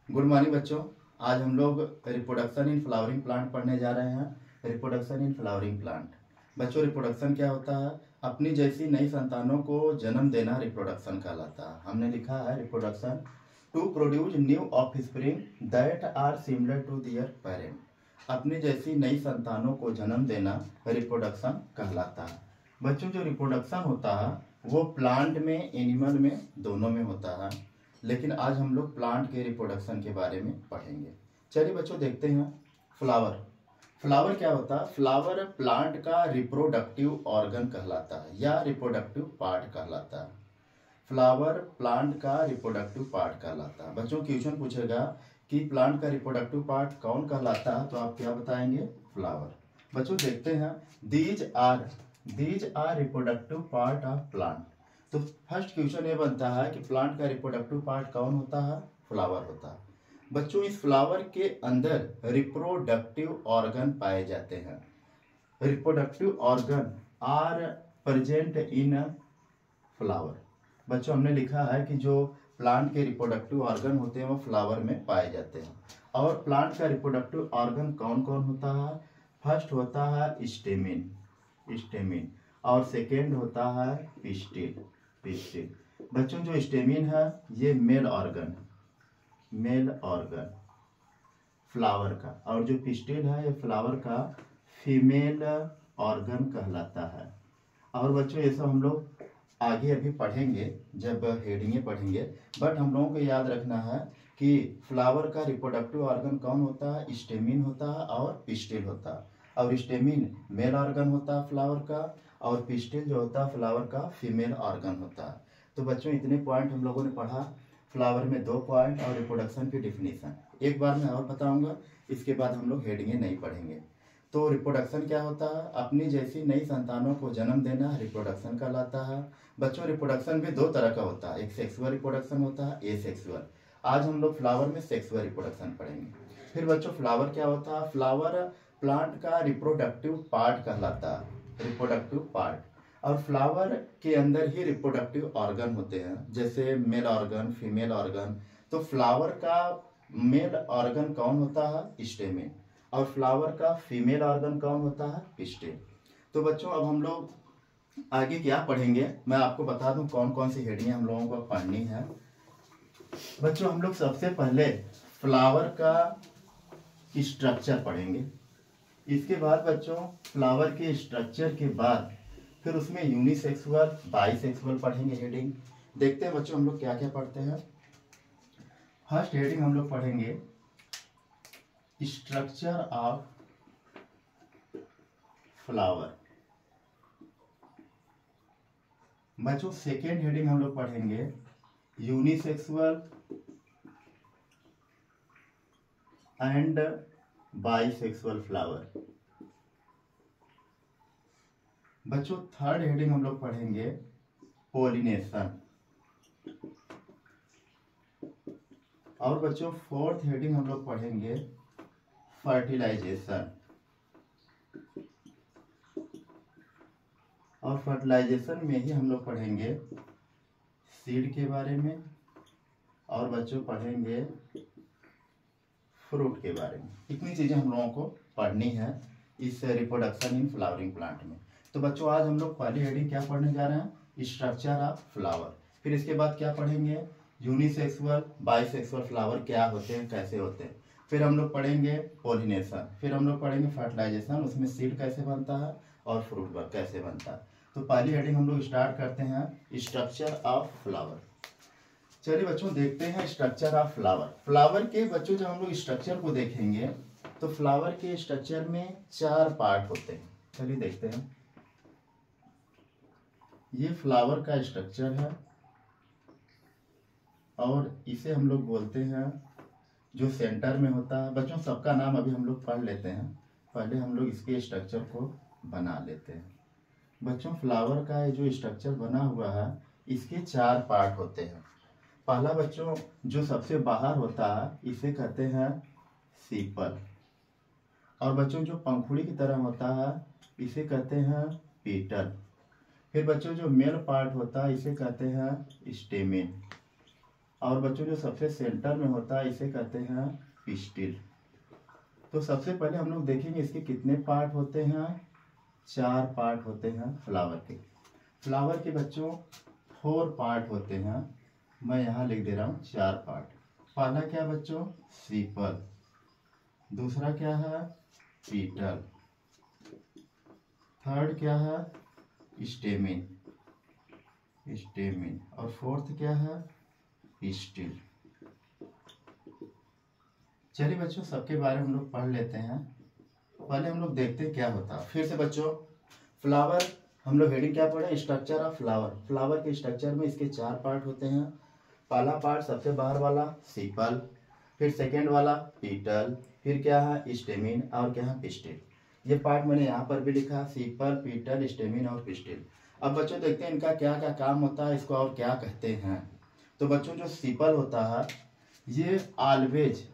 Good morning बच्चों। आज हम लोग रिप्रोडक्शन इन फ्लावरिंग प्लांट पढ़ने जा रहे हैं। Reproduction in flowering plant. बच्चों, रिप्रोडक्शन क्या होता है? अपनी जैसी नई संतानों को जन्म देना रिप्रोडक्शन कहलाता है। हमने लिखा है reproduction to produce new offspring that are similar to their parent. अपनी जैसी नई संतानों को जन्म देना रिप्रोडक्शन कहलाता है। बच्चों, जो रिप्रोडक्शन होता है वो प्लांट में, एनिमल में, दोनों में होता है। लेकिन आज हम लोग प्लांट के रिप्रोडक्शन के बारे में पढ़ेंगे। चलिए बच्चों, देखते हैं। फ्लावर। फ्लावर क्या होता है? फ्लावर प्लांट का रिप्रोडक्टिव ऑर्गन कहलाता है या रिप्रोडक्टिव पार्ट कहलाता है। फ्लावर प्लांट का रिप्रोडक्टिव पार्ट कहलाता है। बच्चों, क्वेश्चन पूछेगा कि प्लांट का रिप्रोडक्टिव पार्ट कौन कहलाता है, तो आप क्या बताएंगे? फ्लावर। बच्चों, देखते हैं। These are reproductive part of plant. तो फर्स्ट क्वेश्चन ये बनता है कि प्लांट का रिप्रोडक्टिव पार्ट कौन होता है? फ्लावर होता है। बच्चों, इस फ्लावर के अंदर रिप्रोडक्टिव ऑर्गन पाए जाते हैं। Reproductive organ are present in flower. बच्चों, हमने लिखा है कि जो प्लांट के रिप्रोडक्टिव ऑर्गन होते हैं वो फ्लावर में पाए जाते हैं। और प्लांट का रिप्रोडक्टिव ऑर्गन कौन कौन होता है? फर्स्ट होता है स्टेमिन और सेकेंड होता है पिस्टिल। बच्चों, जो स्टेमिन है ये मेल ऑर्गन फ्लावर का, और जो पिस्टिल है ये फ्लावर का फीमेल ऑर्गन कहलाता है। और बच्चों, ये सब हम लोग आगे अभी पढ़ेंगे जब हेडिंगे पढ़ेंगे। बट हम लोगों को याद रखना है कि फ्लावर का रिप्रोडक्टिव ऑर्गन कौन होता है? स्टेमिन होता है और पिस्टिल होता है। और स्टेमिन मेल ऑर्गन होता है फ्लावर का, और पिस्टिल जो होता है फ्लावर का फीमेल ऑर्गन होता है। तो बच्चों, इतने पॉइंट हम लोगों ने पढ़ा। फ्लावर में 2 पॉइंट और रिप्रोडक्शन की डिफिनीशन एक बार मैं और बताऊंगा। इसके बाद हम लोग हेडिंगे नहीं पढ़ेंगे। तो रिप्रोडक्शन क्या होता है? अपनी जैसी नई संतानों को जन्म देना रिप्रोडक्शन कहलाता है। बच्चों, रिप्रोडक्शन भी 2 तरह का होता है। एक सेक्सुअल रिप्रोडक्शन होता है, एसेक्सुअल। आज हम लोग फ्लावर में सेक्सुअल रिप्रोडक्शन पढ़ेंगे। फिर बच्चों, फ्लावर क्या होता है? फ्लावर प्लांट का रिप्रोडक्टिव पार्ट कहलाता है, रिप्रोडक्टिव पार्ट। और फ्लावर के अंदर ही रिप्रोडक्टिव ऑर्गन होते हैं, जैसे मेल ऑर्गन, फीमेल ऑर्गन। तो फ्लावर का मेल ऑर्गन कौन होता है? स्टेमिन। और फ्लावर का फीमेल ऑर्गन कौन होता है? पिस्टिल। तो बच्चों, अब हम लोग आगे क्या पढ़ेंगे मैं आपको बता दूं कौन कौन सी हेडिंग हम लोगों को पढ़नी है। बच्चों, हम लोग सबसे पहले फ्लावर का स्ट्रक्चर पढ़ेंगे। इसके बाद बच्चों, फ्लावर के स्ट्रक्चर के बाद फिर उसमें यूनिसेक्सुअल, बाइसेक्सुअल पढ़ेंगे हेडिंग। देखते हैं बच्चों हम लोग क्या क्या पढ़ते हैं। फर्स्ट हेडिंग हम लोग पढ़ेंगे स्ट्रक्चर ऑफ फ्लावर। बच्चों, सेकेंड हेडिंग हम लोग पढ़ेंगे यूनिसेक्सुअल एंड बाइसेक्सुअल फ्लावर। बच्चों, थर्ड हेडिंग हम लोग पढ़ेंगे पोलिनेशन। और बच्चों, फोर्थ हेडिंग हम लोग पढ़ेंगे फर्टिलाइजेशन। और फर्टिलाइजेशन में ही हम लोग पढ़ेंगे सीड के बारे में, और बच्चों पढ़ेंगे फ्रूट के बारे में। इतनी चीजें हम लोगों को पढ़नी है इस रिप्रोडक्शन इन फ्लावरिंग प्लांट में। तो बच्चों, आज हम लोग पहली हेडिंग क्या पढ़ने जा रहे हैं? Structure of flower. फिर इसके बाद क्या पढ़ेंगे? यूनिसेक्सुअल, बाइसेक्सुअल फ्लावर क्या होते हैं, कैसे होते हैं। फिर हम लोग पढ़ेंगे पोलिनेशन। फिर हम लोग पढ़ेंगे फर्टिलाइजेशन, उसमें सीड कैसे बनता है और फ्रूट कैसे बनता है। तो पहली हेडिंग हम लोग स्टार्ट करते हैं स्ट्रक्चर ऑफ फ्लावर। चलिए बच्चों, देखते हैं स्ट्रक्चर ऑफ फ्लावर। फ्लावर के बच्चों जब हम लोग स्ट्रक्चर को देखेंगे तो फ्लावर के स्ट्रक्चर में 4 पार्ट होते हैं। चलिए देखते हैं। ये फ्लावर का स्ट्रक्चर है और इसे हम लोग बोलते हैं, जो सेंटर में होता है। बच्चों, सबका नाम अभी हम लोग पढ़ लेते हैं, पहले हम लोग इसके स्ट्रक्चर को बना लेते हैं। बच्चों, फ्लावर का ये जो स्ट्रक्चर बना हुआ है इसके 4 पार्ट होते हैं। पहला बच्चों, जो सबसे बाहर होता है इसे कहते हैं सीपल। और बच्चों, जो पंखुड़ी की तरह होता है इसे कहते हैं पेटल। फिर बच्चों, जो मेल पार्ट होता है इसे कहते हैं स्टेमिन। और बच्चों जो सबसे सेंटर में होता है इसे कहते हैं पिस्टिल। तो सबसे पहले हम लोग देखेंगे इसके कितने पार्ट होते हैं। 4 पार्ट होते हैं फ्लावर के। फ्लावर के बच्चों 4 पार्ट होते हैं। मैं यहाँ लिख दे रहा हूँ 4 पार्ट। पहला क्या बच्चों, सीपल। दूसरा क्या है, पीटल। थर्ड क्या है, स्टेमिन। और फोर्थ क्या है, पिस्टिल। चलिए बच्चों सबके बारे में हम लोग पढ़ लेते हैं। पहले हम लोग देखते हैं क्या होता है। फिर से बच्चों फ्लावर हम लोग हेडिंग क्या पढ़े, स्ट्रक्चर ऑफ फ्लावर। फ्लावर के स्ट्रक्चर में इसके 4 पार्ट होते हैं। पहला पार्ट सबसे बाहर वाला सीपल, फिर सेकेंड वाला पीटल, फिर क्या है स्टेमिन और क्या है पिस्टिल। ये पार्ट मैंने यहाँ पर भी लिखा, सीपल, पीटल, स्टेमिन और पिस्टिल। अब बच्चों देखते हैं इनका क्या क्या काम होता है, इसको और क्या कहते हैं। तो बच्चों जो सीपल होता है ये ऑलवेज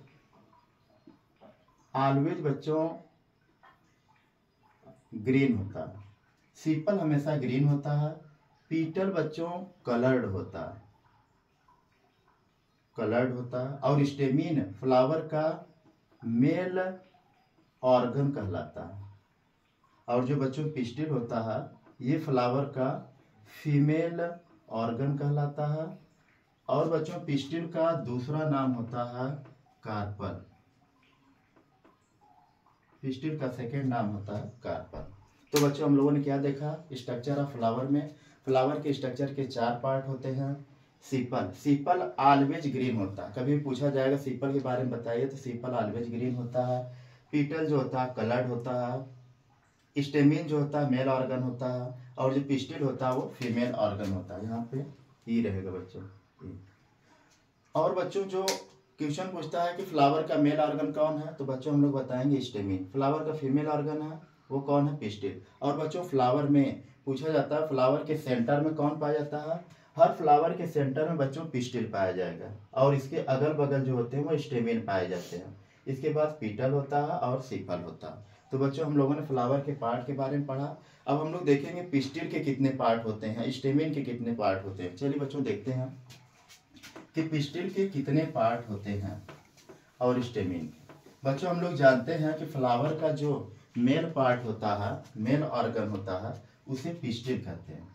बच्चों ग्रीन होता है। सीपल हमेशा ग्रीन होता है। पीटल बच्चों कलर्ड होता है। और स्टेमिन फ्लावर का मेल ऑर्गन कहलाता है। और जो बच्चों पिस्टिल होता है ये फ्लावर का फीमेल ऑर्गन कहलाता है। और बच्चों पिस्टिल का दूसरा नाम होता है कार्पल। पिस्टिल का सेकेंड नाम होता है कार्पल। तो बच्चों हम लोगों ने क्या देखा, स्ट्रक्चर ऑफ फ्लावर में फ्लावर के स्ट्रक्चर के 4 पार्ट होते हैं। सीपल ऑलवेज ग्रीन होता है। कभी पूछा जाएगा सीपल के बारे में बताइए तो सीपल ऑलवेज ग्रीन होता है। पीटल जो होता है कलर्ड होता है। स्टेमिन जो होता है मेल ऑर्गन होता है। और जो पिस्टिल होता है वो फीमेल ऑर्गन होता है। यहाँ पे ई रहेगा बच्चों। और बच्चों जो क्वेश्चन पूछता है कि फ्लावर का मेल ऑर्गन कौन है, तो बच्चों हम लोग बताएंगे स्टेमिन। फ्लावर का फीमेल ऑर्गन है वो कौन है, पिस्टिल। और बच्चों फ्लावर में पूछा जाता है फ्लावर के सेंटर में कौन पाया जाता है, हर फ्लावर के सेंटर में बच्चों पिस्टिल पाया जाएगा। और इसके अगल बगल जो होते हैं वो स्टेमिन पाए जाते हैं। इसके बाद पीटल होता है और सीपल होता है। तो बच्चों हम लोगों ने फ्लावर के पार्ट के बारे में पढ़ा। अब हम लोग देखेंगे पिस्टिल के कितने पार्ट होते हैं, स्टेमिन के कितने पार्ट होते हैं। चलिए बच्चों देखते हैं कि पिस्टिल के कितने पार्ट होते हैं और स्टेमिन के। बच्चों हम लोग जानते हैं कि फ्लावर का जो मेल पार्ट होता है, मेल ऑर्गन होता है, उसे पिस्टिल कहते हैं।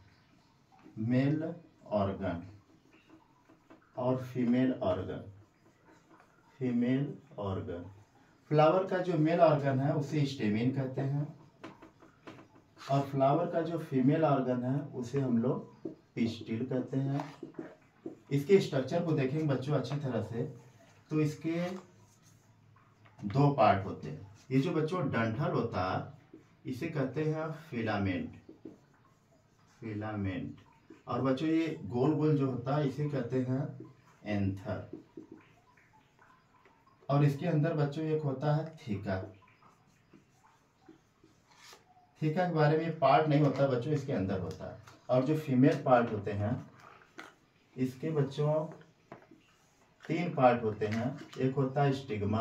मेल ऑर्गन और फीमेल ऑर्गन। फ्लावर का जो मेल ऑर्गन है उसे स्टेमिन कहते हैं। और फ्लावर का जो फीमेल ऑर्गन है उसे हम लोग पिस्टिल कहते हैं। इसके स्ट्रक्चर को देखेंगे बच्चों अच्छी तरह से तो इसके 2 पार्ट होते हैं। ये जो बच्चों डंठल होता है इसे कहते हैं फिलामेंट। और बच्चों ये गोल गोल जो होता है इसे कहते हैं एंथर। और इसके अंदर बच्चों एक होता है थीका। थीका के बारे में पार्ट नहीं होता बच्चों, इसके अंदर होता है। और जो फीमेल पार्ट होते हैं इसके बच्चों 3 पार्ट होते हैं। एक होता है स्टिग्मा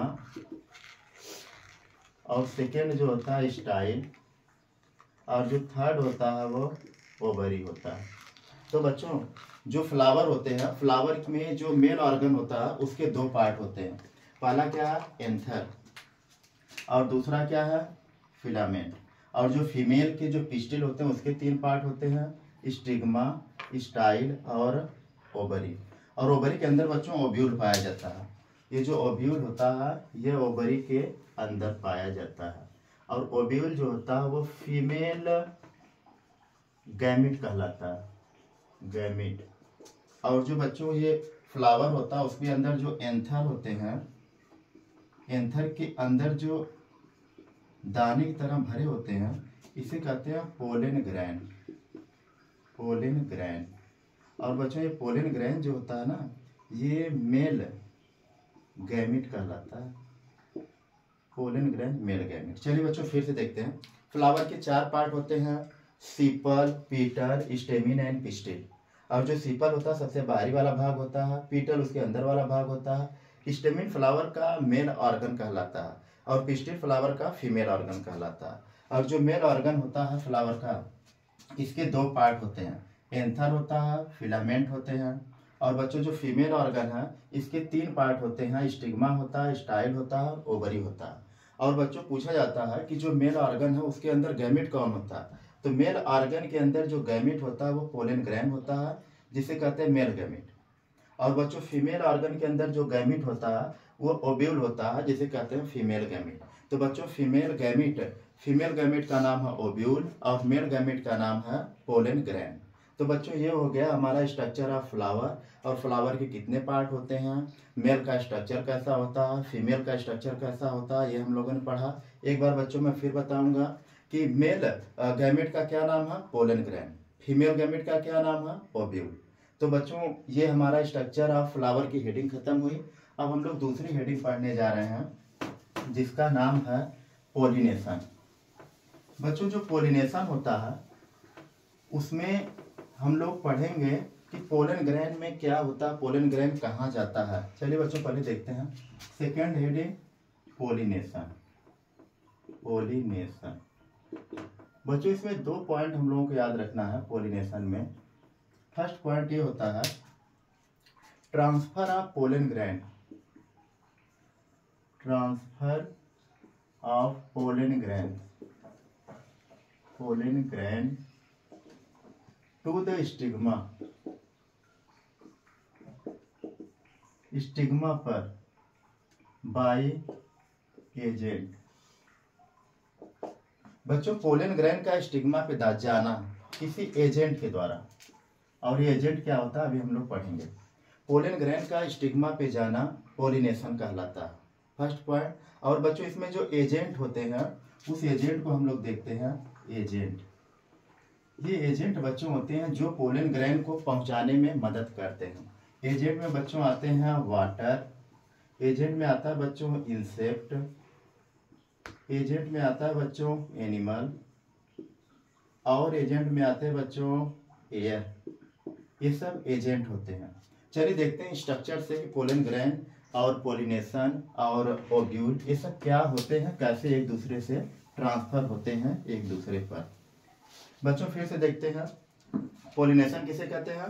और सेकेंड जो होता है स्टाइल और जो थर्ड होता है वो ओवरी होता है। तो बच्चों जो फ्लावर होते हैं, फ्लावर में जो मेल ऑर्गन होता है उसके 2 पार्ट होते हैं। पहला क्या है एंथर और दूसरा क्या है फिलामेंट। और जो फीमेल के जो पिस्टिल होते हैं उसके 3 पार्ट होते हैं, स्टिग्मा, स्टाइल और ओवरी। और ओवरी के अंदर बच्चों ओव्यूल पाया जाता है। ये जो ओव्यूल होता है ये ओवरी के अंदर पाया जाता है। और ओव्यूल जो होता है वो फीमेल गैमिट कहलाता है, गैमिट। और जो बच्चों ये फ्लावर होता है उसके अंदर जो एंथर होते हैं, एंथर के अंदर जो दाने की तरह भरे होते हैं इसे कहते हैं पोलन ग्रैंड। और बच्चों ये पोलन ग्रैंड जो होता है ना ये मेल गैमिट कहलाता है। Pollen grand male gamete. चलिए बच्चों फिर से देखते हैं। फ्लावर के 4 पार्ट होते हैं, सीपल, पीटल, स्टेमिन एंड पिस्टिल। और जो सीपल होता है सबसे बाहरी वाला भाग होता है, पीटल उसके अंदर वाला भाग होता है, स्टेमिन फ्लावर का मेल ऑर्गन कहलाता है और पिस्टिल फ्लावर का फीमेल ऑर्गन कहलाता है। और जो मेल ऑर्गन होता है फ्लावर का इसके 2 पार्ट होते हैं, एंथर होता है, फिलामेंट होते हैं। और बच्चों जो फीमेल ऑर्गन है इसके 3 पार्ट होते हैं, स्टिग्मा होता है, स्टाइल होता है, ओवरी होता है। और बच्चों पूछा जाता है कि जो मेल ऑर्गन है उसके अंदर गैमेट कौन होता है। तो मेल ऑर्गन के अंदर जो गैमेट होता है वो पोलन ग्रैन होता है, जिसे कहते हैं मेल गैमेट। और बच्चों फीमेल ऑर्गन के अंदर जो गैमेट होता है वो ओव्यूल होता है, जिसे कहते हैं फीमेल गैमेट। तो बच्चों फीमेल गैमेट का नाम है ओव्यूल और मेल गैमेट का नाम है पोलन ग्रैन। तो बच्चों ये हो गया हमारा स्ट्रक्चर ऑफ फ्लावर, और फ्लावर के कितने पार्ट होते हैं, मेल का स्ट्रक्चर कैसा होता है, फीमेल का स्ट्रक्चर कैसा होता है, ये हम लोगों ने पढ़ा। एक बार बच्चों मैं फिर बताऊंगा कि मेल गैमेट का क्या नाम है, पोलन ग्रैन, फीमेल गैमेट का क्या नाम है, ओव्यूल। तो बच्चों ये हमारा स्ट्रक्चर ऑफ फ्लावर की हेडिंग खत्म हुई। अब हम लोग दूसरी हेडिंग पढ़ने जा रहे हैं जिसका नाम है पोलिनेशन। बच्चों जो पोलिनेशन होता है उसमें हम लोग पढ़ेंगे कि पोलन ग्रैन में क्या होता है, पोलन ग्रैन कहाँ जाता है। चलिए बच्चों पहले देखते हैं सेकेंड हेडिंग पोलिनेशन। बच्चों इसमें 2 पॉइंट हम लोगों को याद रखना है पोलिनेशन में। फर्स्ट पॉइंट ये होता है transfer of pollen grain, transfer of pollen grain to the stigma पर बाय एजेंट। बच्चों पोलन ग्रैन का स्टिग्मा पे जाना किसी एजेंट के द्वारा, और ये एजेंट क्या होता है अभी हम लोग पढ़ेंगे। पोलन ग्रैन का स्टिग्मा पे जाना पोलिनेशन कहलाता है, फर्स्ट पॉइंट। और बच्चों इसमें जो एजेंट होते हैं उस एजेंट को हम लोग देखते हैं एजेंट। ये एजेंट बच्चों होते हैं जो पोलन ग्रैन को पहुंचाने में मदद करते हैं। एजेंट में बच्चों आते हैं वाटर, एजेंट में आता है बच्चों इंसेक्ट, एजेंट में आता है बच्चों एनिमल, और एजेंट में आते हैं बच्चों एयर। ये सब एजेंट होते हैं। चलिए देखते हैं स्ट्रक्चर से कि पोलन ग्रैन और पोलिनेशन और ओव्यूल ये सब क्या होते हैं, कैसे एक दूसरे से ट्रांसफर होते हैं एक दूसरे पर। बच्चों फिर से देखते हैं पोलिनेशन किसे कहते हैं,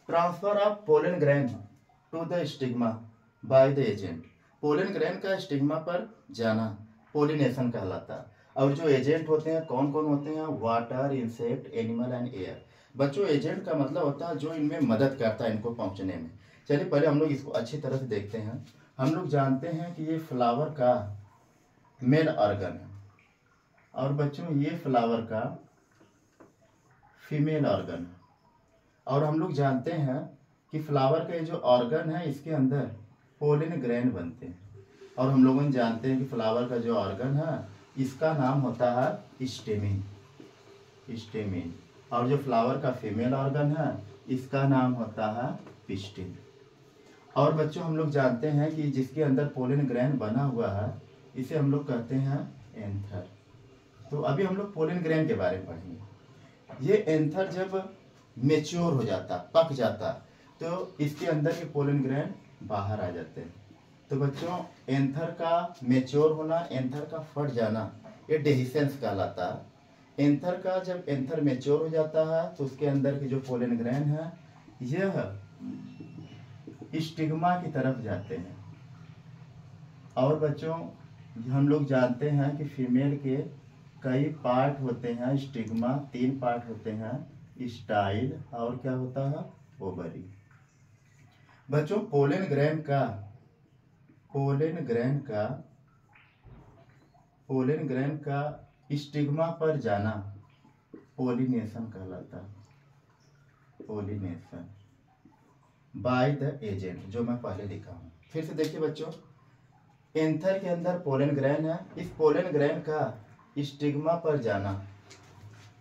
transfer of pollen grain to the stigma by the agent. Pollen grain का स्टिग्मा पर जाना पोलिनेशन कहलाता है। और जो एजेंट होते हैं कौन कौन होते हैं, water, insect, animal and air. बच्चों एजेंट का मतलब होता है जो इनमें मदद करता है इनको पहुंचने में। चलिए पहले हम लोग इसको अच्छी तरह से देखते हैं। हम लोग जानते हैं कि ये फ्लावर का मेल ऑर्गन है, और बच्चों ये फ्लावर का फीमेल ऑर्गन है। और हम लोग जानते हैं कि फ्लावर का ये जो ऑर्गन है इसके अंदर पोलन ग्रैन बनते हैं। और हम लोगों ने जानते हैं कि फ्लावर का जो ऑर्गन है इसका नाम होता है स्टेमिन। और जो फ्लावर का फीमेल ऑर्गन है इसका नाम होता है पिस्टिल। और बच्चों हम लोग जानते हैं कि जिसके अंदर पोलन ग्रैन बना हुआ है इसे हम लोग कहते हैं एंथर। तो अभी हम लोग पोलन ग्रैन के बारे में पढ़ेंगे। ये एंथर जब मेच्योर हो जाता, पक जाता, तो इसके अंदर के पोलन ग्रैन बाहर आ जाते हैं। तो बच्चों एंथर का मेच्योर होना, एंथर का फट जाना, ये डेहिसेंस कहलाता है। एंथर का जब एंथर मेच्योर हो जाता है तो उसके अंदर के जो पोलन ग्रैन है यह स्टिग्मा की तरफ जाते हैं। और बच्चों हम लोग जानते हैं कि फीमेल के कई पार्ट होते हैं, स्टिग्मा 3 पार्ट होते हैं, स्टाइल और क्या होता है, ओवरी। बच्चों पोलन ग्रैन का स्टिग्मा पर जाना पोलिनेशन कहलाता है, पोलिनेशन बाय द एजेंट, जो मैं पहले लिखा हूं। फिर से देखिए बच्चों, एंथर के अंदर पोलन ग्रैन है, इस पोलन ग्रैन का स्टिग्मा पर जाना,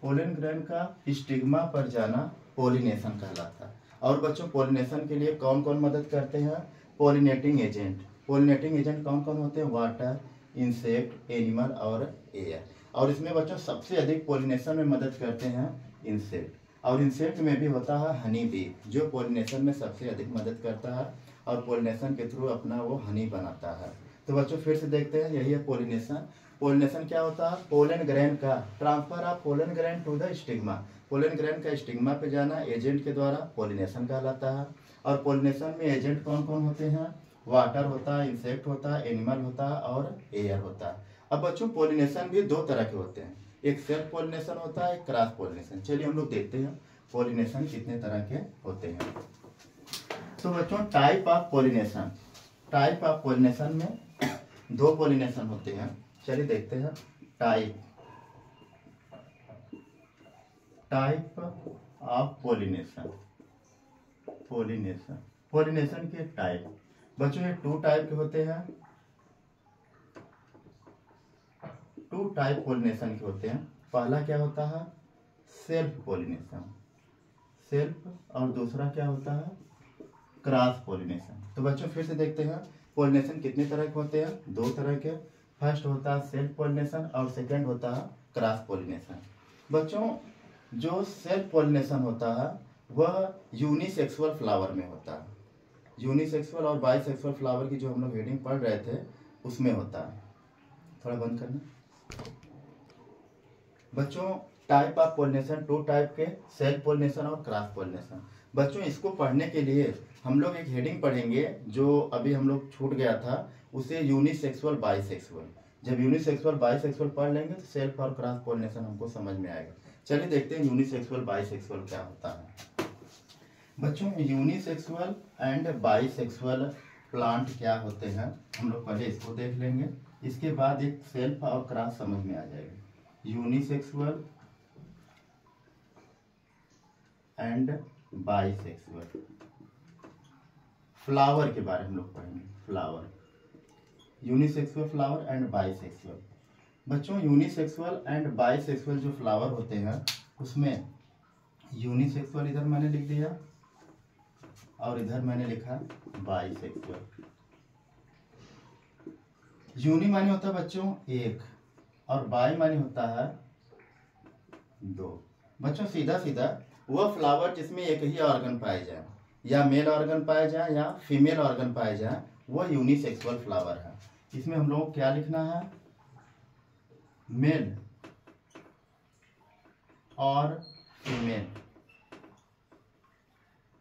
पोलन ग्रैन का स्टिग्मा पर जाना पोलिनेशन कहलाता है। और बच्चों पोलिनेशन के लिए कौन कौन मदद करते हैं, पोलिनेटिंग एजेंट। पोलिनेटिंग एजेंट कौन कौन होते हैं, वाटर, इंसेक्ट, एनिमल और एयर। और इसमें बच्चों सबसे अधिक पोलिनेशन में मदद करते हैं इंसेक्ट। और इंसेक्ट में भी होता है हनी बी, जो पोलिनेशन में सबसे अधिक मदद करता है और पोलिनेशन के थ्रू अपना वो हनी बनाता है। तो बच्चों फिर से देखते हैं, यही है पोलिनेशन। पोलिनेशन क्या होता है, पोलन ग्रैन का transfer of pollen grain to the stigma. Pollen grain का स्टिग्मा पे जाना एजेंट के द्वारा पोलिनेशन कहलाता है। और पोलिनेशन में एजेंट कौन कौन होते हैं? वाटर होता है, इंसेक्ट होता है, एनिमल होता है और एयर होता है। अब बच्चों पोलिनेशन भी दो तरह के होते हैं, एक सेल्फ पोलिनेशन होता है, एक क्रॉस पोलिनेशन। चलिए हम लोग देखते हैं पोलिनेशन कितने तरह के होते हैं। तो बच्चों type of pollination, type of pollination में दो पोलिनेशन होते हैं। चलिए देखते हैं टाइप ऑफ पोलिनेशन। पोलिनेशन के टाइप बच्चों ये टू टाइप के होते हैं, टू टाइप पोलिनेशन के होते हैं। पहला क्या होता है? सेल्फ पोलिनेशन, सेल्फ, और दूसरा क्या होता है? Cross pollination. तो बच्चों फिर से देखते हैं पोलिनेशन कितने तरह के होते हैं? दो तरह के। फर्स्ट होता है सेल्फ पोलिनेशन और सेकंड होता है क्रॉस पोलिनेशन। बच्चों जो सेल्फ पोलिनेशन होता है वह यूनिसेक्सुअल फ्लावर में होता है। यूनिसेक्सुअल और बाइसेक्सुअल फ्लावर की जो हम लोग हेडिंग पढ़ रहे थे उसमें होता है। थोड़ा बंद करना बच्चों। Type of pollination two type के, सेल्फ पोलिनेशन और क्रॉस पोलिनेशन। बच्चों इसको पढ़ने के लिए हम लोग एक हेडिंग पढ़ेंगे जो अभी हम लोग छूट गया था, उसे यूनिसेक्सुअल बाइसेक्सुअल। जब यूनिसेक्सुअल बाइसेक्सुअल पढ़ लेंगे तो सेल्फ और क्रॉस पोलिनेशन हमको समझ में आएगा। चलिए देखते हैं यूनिसेक्सुअल बाइसेक्सुअल क्या होता है। बच्चों यूनिसेक्सुअल एंड बाइसेक्सुअल प्लांट क्या होते हैं हम लोग पहले इसको देख लेंगे, इसके बाद एक सेल्फ और क्रॉस समझ में आ जाएगा। यूनिसेक्सुअल एंड बाइसेक्सुअल फ्लावर के बारे में हम लोग पढ़ेंगे। Flower, unisexual flower and bisexual. बच्चों यूनिसेक्सुअल एंड बाइसेक्सुअल जो फ्लावर होते हैं उसमें यूनिसेक्सुअल इधर मैंने लिख दिया और इधर मैंने लिखा बाइसेक्सुअल। यूनि माने होता है बच्चों एक और बाई माने होता है दो। बच्चों सीधा सीधा वह फ्लावर जिसमें एक ही ऑर्गन पाए जाए, या मेल ऑर्गन पाए जाए या फीमेल ऑर्गन पाए जाए, वह यूनिसेक्सुअल फ्लावर है। इसमें हम लोग क्या लिखना है? मेल और फीमेल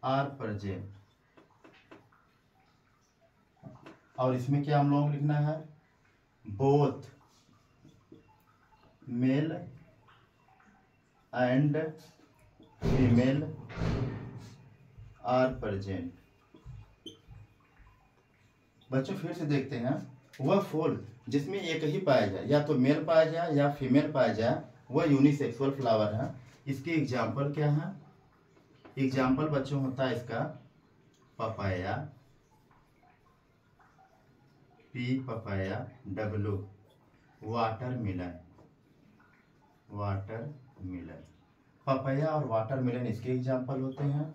आर प्रेजेंट। और इसमें क्या हम लोग लिखना है? Both male and female are present. बच्चों फिर से देखते हैं वह फूल जिसमें एक ही पाया जाए, या तो मेल पाया जाए या फीमेल पाया जाए, वह यूनिसेक्सुअल फ्लावर है। इसकी एग्जाम्पल क्या है? एग्जाम्पल बच्चों होता है इसका papaya, P papaya, W watermelon, watermelon. Papaya और वाटरमेलन इसके एग्जाम्पल होते हैं।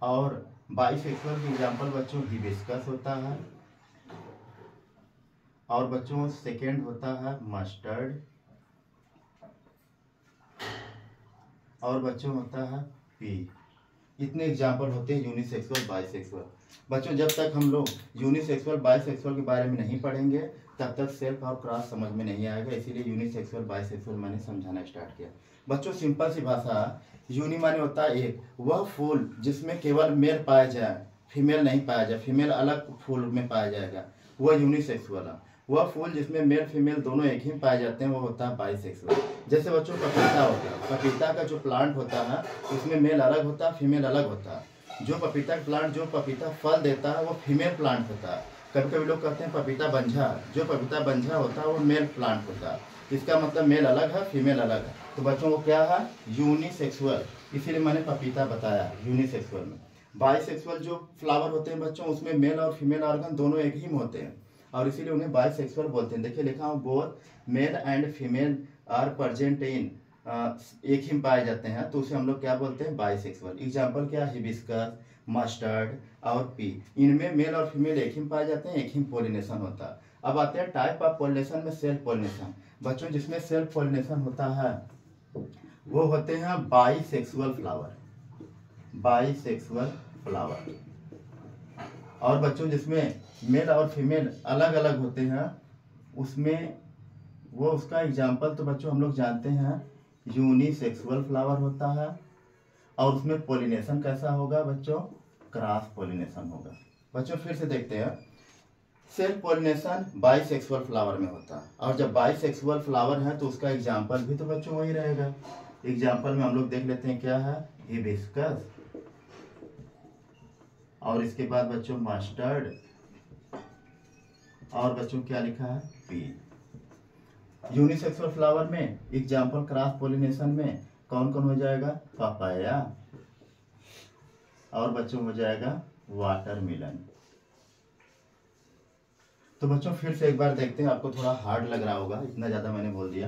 और बाइसेक्सुअल के एग्जाम्पल बच्चों हिबिस्कस होता है, और बच्चों सेकेंड होता है मस्टर्ड, और बच्चों होता है पी। इतने एग्जाम्पल होते हैं यूनिसेक्सुअल बाइसेक्सुअल। बच्चों जब तक हम लोग यूनिसेक्सुअल बाइसेक्सुअल के बारे में नहीं पढ़ेंगे तब तक सेल्फ और क्रॉस समझ में नहीं आएगा, इसीलिए यूनिसेक्सुअल बाइसेक्सुअल मैंने समझाना स्टार्ट किया। बच्चों सिंपल सी भाषा, यूनि माने होता है एक, वह फूल जिसमें केवल मेल पाया जाए, फीमेल नहीं पाया जाए, फीमेल अलग फूल में पाया जाएगा, वह यूनिसेक्सुअल है। वह फूल जिसमें मेल फीमेल दोनों एक ही पाए जाते हैं वो होता है बाइसेक्सुअल। जैसे बच्चों पपीता होता है, पपीता का जो प्लांट होता है उसमें मेल अलग होता है, फीमेल अलग होता है। जो पपीता का प्लांट, जो पपीता फल देता है वो फीमेल प्लांट होता है। कभी कभी लोग कहते हैं पपीता बंझा, जो पपीता बंझा होता है वो मेल प्लांट होता है। इसका मतलब मेल अलग है, फीमेल अलग है। तो बच्चों वो क्या है? यूनिसेक्सुअल। इसीलिए मैंने पपीता बताया यूनिसेक्सुअल में। बाइसेक्सुअल जो फ्लावर होते हैं बच्चों उसमें मेल और फीमेल ऑर्गन दोनों एक ही में होते हैं और इसीलिए उन्हें बाइसेक्सुअल बोलते हैं। देखिए लिखा हूँ both male and female are present in, एक ही पाए जाते हैं तो उसे हम लोग क्या बोलते हैं? बाइसेक्सुअल। एग्जाम्पल क्या? हिबिस्कस, मस्टर्ड और पी। इनमें मेल और फीमेल एक ही पाए जाते हैं, एक ही पोलिनेशन होता है। अब आते हैं टाइप ऑफ पोलिनेशन में सेल्फ पोलिनेशन। बच्चों जिसमें सेल्फ पोलिनेशन होता है वो होते हैं बाइसेक्सुअल फ्लावर, बाइसेक्सुअल फ्लावर। और बच्चों जिसमें मेल और फीमेल अलग अलग होते हैं उसमें वो उसका एग्जाम्पल तो बच्चों हम लोग जानते हैं यूनिसेक्सुअल फ्लावर होता है। और उसमें पोलिनेशन कैसा होगा बच्चों? क्रॉस पोलिनेशन होगा। बच्चों फिर से देखते हैं, सेल्फ पोलिनेशन बाइसेक्सुअल फ्लावर में होता है, और जब बाइसेक्सुअल फ्लावर है तो उसका एग्जाम्पल भी तो बच्चों वही रहेगा। एग्जाम्पल में हम लोग देख लेते हैं क्या है, हिबिस्कस, और इसके बाद बच्चों मस्टर्ड, और बच्चों क्या लिखा है, पी। यूनिसेक्सुअल फ्लावर में एग्जाम्पल क्रॉस पोलिनेशन में कौन कौन हो जाएगा, पपाया, और बच्चों हो जाएगा वाटरमेलन। तो बच्चों फिर से एक बार देखते हैं, आपको थोड़ा हार्ड लग रहा होगा, इतना ज्यादा मैंने बोल दिया।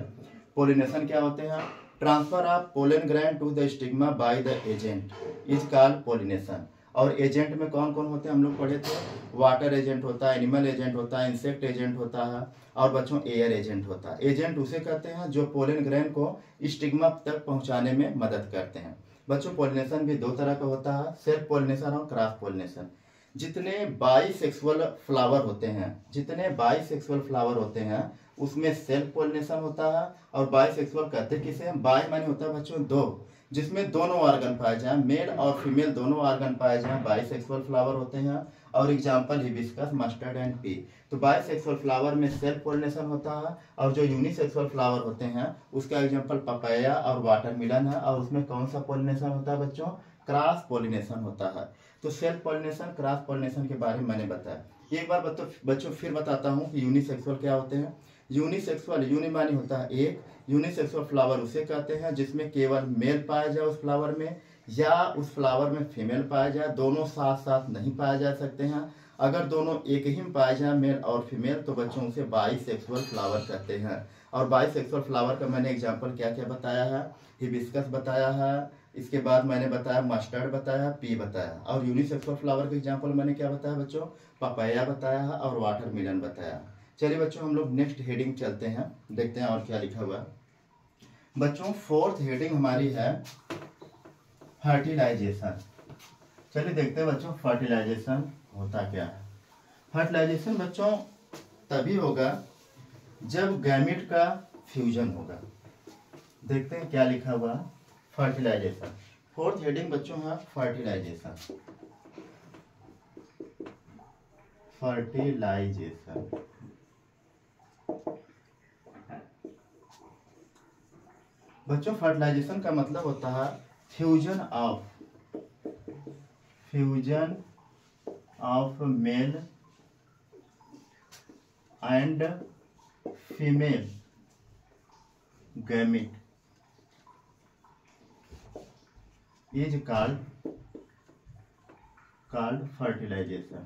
पोलिनेशन क्या होते हैं, transfer of pollen grand to the stigma by the agent is called pollination. और एजेंट में कौन कौन होते हैं हम लोग पढ़े थे, वाटर एजेंट होता है, एनिमल एजेंट होता है, इंसेक्ट एजेंट होता है, और बच्चों एयर एजेंट होता है। एजेंट उसे कहते हैं जो पोलन ग्रैंड को स्टिग्मा तक पहुंचाने में मदद करते हैं। बच्चों पोलिनेशन भी दो तरह का होता है, सेल्फ पोलिनेशन और क्रॉस पोलिनेशन। जितने बाइसेक्सुअल फ्लावर होते हैं उसमें सेल्फ पोलिनेशन होता है। और बाइसेक्सुअल कहते किसे हैं, बाय माने होता है बच्चों दो, जिसमें दोनों ऑर्गन पाए जाएं, मेल और फीमेल दोनों ऑर्गन पाए जाएं, बाइसेक्सुअल फ्लावर होते हैं। और example hibiscus, mustard and P. तो बाइसेक्सुअल फ्लावर में सेल्फ पोलिनेशन होता है, और जो यूनिसेक्सुअल फ्लावर होते हैं उसका एग्जांपल पपाया और वाटरमेलन है। और उसमें कौन सा पोलिनेशन होता है बच्चों, क्रॉस पोलिनेशन होता है। तो सेल्फ पोलिनेशन, क्रॉस पोलिनेशन के बारे में मैंने बताया। एक बार बच्चों फिर बताता हूँ कि यूनिसेक्सुअल क्या होते हैं। यूनिसेक्सुअल, यूनि मानी होता है एक, यूनिसेक्सुअल फ्लावर उसे कहते हैं जिसमें केवल मेल पाया जाए उस फ्लावर में, या उस फ्लावर में फीमेल पाया जाए, दोनों साथ साथ नहीं पाए जा सकते हैं। अगर दोनों एक ही में पाए जाए, मेल और फीमेल, तो बच्चों उसे बाइसेक्सुअल फ्लावर कहते हैं। और बाइसेक्सुअल फ्लावर का मैंने एग्जाम्पल क्या क्या बताया है, हिबिस्कस बताया है, इसके बाद मैंने बताया मस्टर्ड बताया, पी बताया। और यूनिसेक्सुअल फ्लावर का एग्जाम्पल मैंने क्या बताया बच्चों, पपाया बताया है और वाटरमेलन बताया। चलिए बच्चों हम लोग नेक्स्ट हेडिंग चलते हैं, देखते हैं और क्या लिखा हुआ है। बच्चों फोर्थ हेडिंग हमारी है फर्टिलाइजेशन। चलिए देखते हैं बच्चों फर्टिलाइजेशन होता क्या है। फर्टिलाइजेशन बच्चों तभी होगा जब गैमेट का फ्यूजन होगा। देखते हैं क्या लिखा हुआ, फर्टिलाइजेशन। फोर्थ हेडिंग बच्चों है फर्टिलाइजेशन। फर्टिलाइजेशन बच्चों, फर्टिलाइजेशन का मतलब होता है fusion of male and female gamete is called fertilisation.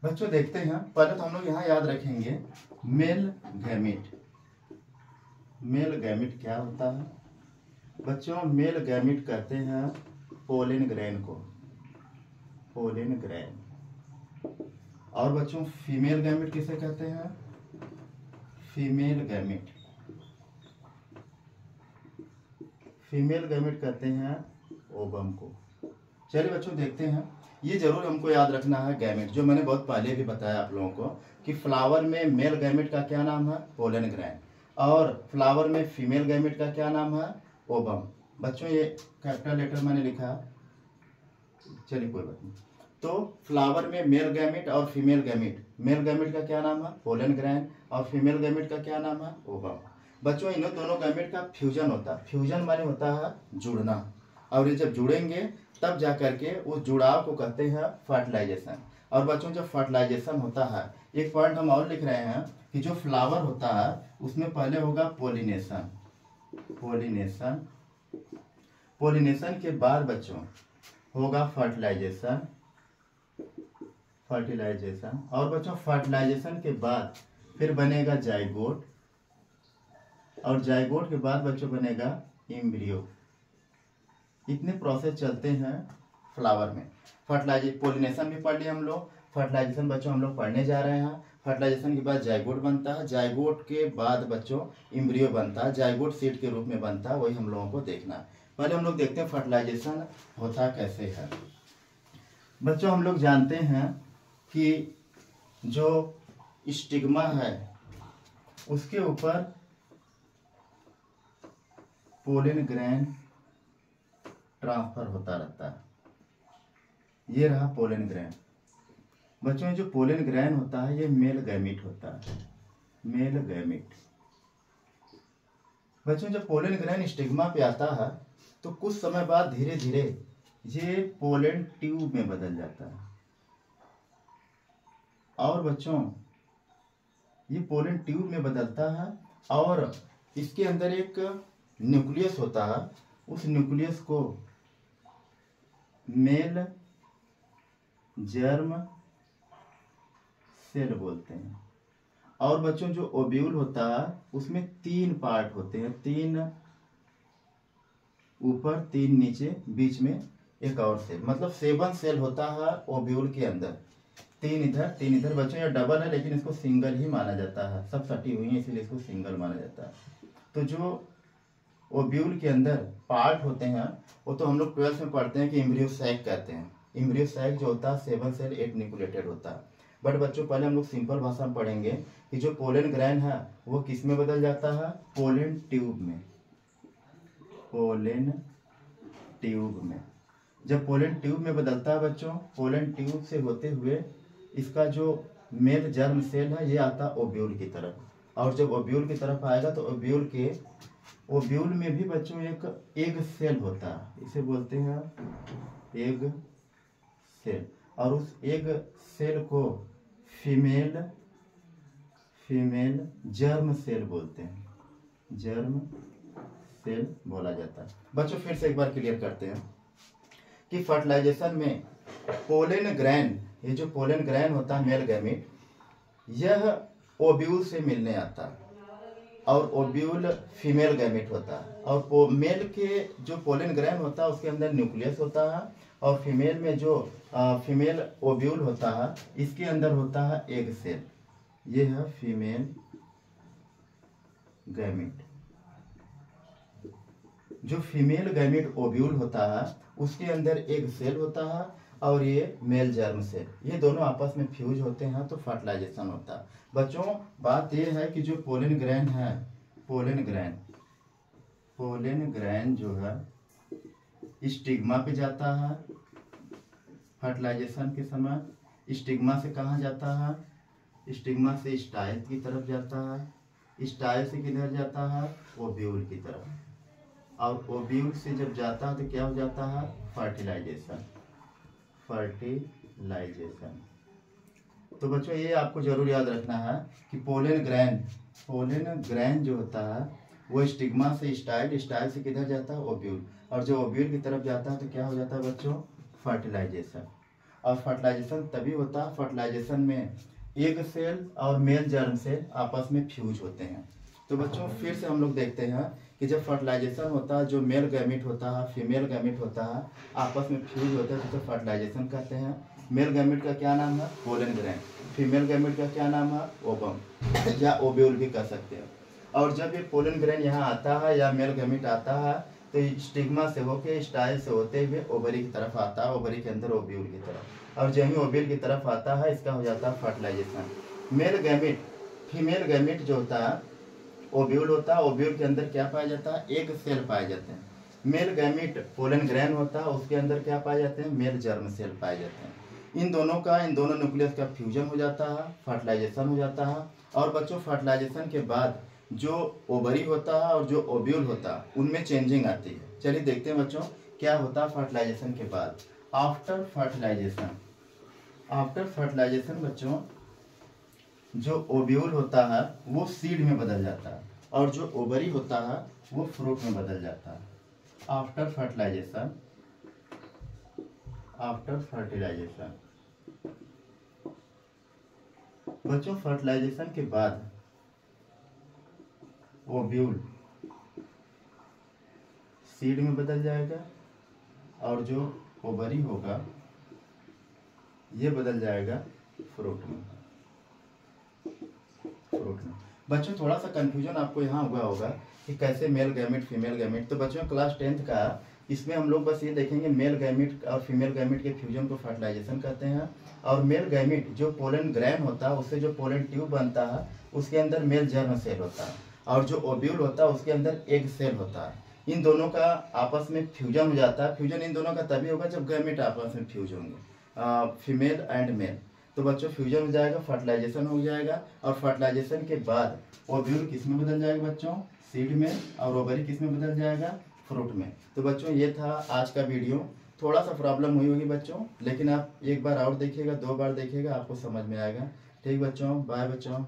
बच्चों देखते हैं, पहले तो हम लोग यहाँ याद रखेंगे मेल गैमेट क्या होता है। बच्चों मेल गैमेट कहते हैं पोलन ग्रेन को, और बच्चों फीमेल गैमेट किसे कहते हैं, फीमेल गैमेट कहते हैं ओवम को। चलिए बच्चों देखते हैं, ये जरूर हमको याद रखना है गैमेट, जो मैंने बहुत पहले भी बताया आप लोगों को कि फ्लावर में मेल गैमेट का क्या नाम है, पोलन ग्रैंड, और फ्लावर में फीमेल गैमेट का क्या नाम है, ओवम। बच्चों ये कैपिटल लेटर मैंने लिखा, चलिए कोई बात नहीं। तो फ्लावर में मेल गैमेट और फीमेल गैमेट, मेल गैमेट का क्या नाम है, पोलन ग्रैंड, और फीमेल गैमेट का क्या नाम है, ओवम। बच्चों इन दोनों गैमेट का फ्यूजन होता है। फ्यूजन माने होता है जुड़ना, और ये जब जुड़ेंगे तब जाकर के उस जुड़ाव को कहते हैं फर्टिलाइजेशन। और बच्चों जब फर्टिलाइजेशन होता है, एक पॉइंट हम और लिख रहे हैं कि जो फ्लावर होता है उसमें पहले होगा पोलिनेशन, पोलिनेशन के बाद बच्चों होगा फर्टिलाइजेशन, और बच्चों फर्टिलाइजेशन के बाद फिर बनेगा जाइगोट, और जाइगोट के बाद बच्चों बनेगा एम्ब्रियो। इतने प्रोसेस चलते हैं फ्लावर में। पोलिनेशन भी पढ़ लिया हम लोग, फर्टिलाइजेशन बच्चों हम लोग पढ़ने जा रहे हैं। फर्टिलाइजेशन के बाद जाइगोट बनता है, जाइगोट के बाद बच्चों एम्ब्रियो बनता है, जाइगोट सीड के रूप में बनता है, वही हम लोगों को देखना है। पहले हम लोग देखते हैं फर्टिलाइजेशन होता कैसे है। बच्चों हम लोग जानते हैं कि जो स्टिग्मा है उसके ऊपर पोलन ग्रैन ट्रांसफर होता रहता है। ये रहा पोलन ग्रैन। बच्चों जो पोलन ग्रैन होता है ये मेल गैमीट होता है, मेल गैमीट। बच्चों जब पोलन ग्रैन स्टिग्मा पे आता है तो कुछ समय बाद धीरे धीरे ये पोलन ट्यूब में बदल जाता है। और बच्चों ये पोलन ट्यूब में बदलता है और इसके अंदर एक न्यूक्लियस होता है। उस न्यूक्लियस को मेल जर्म सेल बोलते हैं। और बच्चों जो ओव्यूल होता है उसमें 3 पार्ट होते हैं, 3 ऊपर 3 नीचे, बीच में एक और सेल, मतलब 7 सेल होता है ओव्यूल के अंदर। 3 इधर 3 इधर। बच्चों ये डबल है लेकिन इसको सिंगल ही माना जाता है, सब सटी हुई है इसीलिए इसको सिंगल माना जाता है। तो जो ओव्यूल के अंदर पार्ट होते हैं वो तो हम लोग 12th में पढ़ते हैं कि एम्ब्रियो सैक कहते हैं। एम्ब्रियो सैक जो होता है 7 सेल 8 न्यूक्लिएटेड होता है। बट बच्चों पहले हम लोग सिंपल भाषा में पढ़ेंगे कि जो पोलन ग्रैन है वो किस में बदल जाता है, पोलन ट्यूब में, पोलन ट्यूब में। जब पोलन ट्यूब में बदलता है बच्चों, पोलन ट्यूब से होते हुए इसका जो मेल जर्म सेल है ये आता है ओव्यूल की तरफ। और जब ओव्यूल की तरफ आएगा तो ओव्यूल में भी बच्चों एक एग सेल होता है, इसे बोलते हैं एग सेल। और उस एग सेल को फीमेल जर्म सेल बोलते हैं, जर्म सेल बोला जाता है। बच्चों फिर से एक बार क्लियर करते हैं कि फर्टिलाइजेशन में पोलन ग्रैन, ये जो पोलन ग्रैन होता है मेल गैमीट, यह ओव्यूल से मिलने आता है और ओव्यूल फीमेल गैमीट होता है। और मेल के जो पोलन ग्रैन होता है उसके अंदर न्यूक्लियस होता है और फीमेल में जो फीमेल ओव्यूल होता है इसके अंदर होता है एग सेल। ये है फीमेल गैमीट। जो फीमेल गैमीट ओव्यूल होता है उसके अंदर एग सेल होता है और ये मेल जर्म सेल, ये दोनों आपस में फ्यूज होते हैं तो फर्टिलाइजेशन होता है। बच्चों बात ये है कि जो पोलन ग्रैन है, पोलन ग्रैन जो है स्टिग्मा पे जाता है फर्टिलाइजेशन के समय। स्टिग्मा से कहाँ जाता है, स्टिग्मा से स्टाइल की तरफ जाता है, स्टाइल से किधर जाता है, ओव्यूल की तरफ। और ओव्यूल से जब जाता है तो क्या हो जाता है, फर्टिलाइजेशन। तो बच्चों ये आपको जरूर याद रखना है कि पोलन ग्रैन जो होता है वो स्टिग्मा से स्टाइल से किधर जाता है, ओव्यूल। और जो ओव्यूल की तरफ जाता है तो क्या हो जाता है बच्चों, फर्टिलाइजेशन। और फर्टिलाइजेशन तभी होता है, फर्टिलाइजेशन में एग सेल और मेल जर्म सेल आपस में फ्यूज होते हैं। तो बच्चों फिर से हम लोग देखते हैं कि जब फर्टिलाइजेशन होता है, जो मेल गैमीट होता है फीमेल गैमीट होता है आपस में फ्यूज होते हैं तो फर्टिलाइजेशन कहते हैं। मेल गैमीट का क्या नाम है, पोलन ग्रैन। फीमेल गैमीट का क्या नाम है, ओवम या ओव्यूल भी कह सकते हैं। और जब ये पोलन ग्रैन यहाँ आता है या मेल गैमीट आता है तो स्टिग्मा से होके स्टाइल से होते हुए ओवरी की तरफ आता है, ओवरी के अंदर ओव्यूल की तरफ। और जब ही ओव्यूल की तरफ आता है इसका हो जाता है fertilisation. Male gamete, female gamete जो होता है ओव्यूल होता है, ओव्यूल के अंदर क्या पाया जाता है, एग सेल पाए जाते हैं। मेल गैमीट पोलन ग्रैन होता है उसके अंदर क्या पाए जाते हैं, मेल जर्म सेल पाए जाते हैं। इन दोनों न्यूक्लियस का फ्यूजन हो जाता है, फर्टिलाइजेशन हो जाता है। और बच्चों फर्टिलाइजेशन के बाद जो ओवरी होता है और जो ओव्यूल होता है उनमें चेंजिंग आती है। चलिए देखते हैं बच्चों क्या होता है फर्टिलाइजेशन के बाद। आफ्टर फर्टिलाइजेशन बच्चों जो ओव्यूल होता है वो सीड में बदल जाता है और जो ओवरी होता है वो फ्रूट में बदल जाता है। आफ्टर फर्टिलाइजेशन बच्चों फर्टिलाइजेशन के बाद ओव्यूल सीड में बदल जाएगा और जो ओवरी होगा ये बदल जाएगा फ्रूट में। बच्चों थोड़ा सा कंफ्यूजन आपको यहाँ हुआ होगा कि कैसे मेल गैमेट फीमेल गैमेट। तो बच्चों क्लास 10th का इसमें हम लोग बस ये देखेंगे मेल गैमेट और फीमेल गैमेट के फ्यूजन को फर्टिलाइजेशन कहते हैं। और मेल गैमेट जो पोलन ग्रैन होता है उससे जो पोलन ट्यूब बनता है उसके अंदर मेल जर्म सेल होता है, और जो ओव्यूल होता है उसके अंदर एग सेल होता है। इन दोनों का आपस में फ्यूजन हो जाता है। फ्यूजन इन दोनों का तभी होगा जब गैमेट आपस में फ्यूज होंगे, फीमेल एंड मेल। तो बच्चों फ्यूजन हो जाएगा, फर्टिलाइजेशन हो जाएगा, और फर्टिलाइजेशन के बाद ओव्यूल किस में बदल जाएगा बच्चों? सीड में। और ओवरी किस में बदल जाएगा? फ्रूट में। तो बच्चों ये था आज का वीडियो। थोड़ा सा प्रॉब्लम हुई होगी बच्चों, लेकिन आप एक बार और देखिएगा, 2 बार देखिएगा, आपको समझ में आएगा। ठीक बच्चों, बाय बच्चों।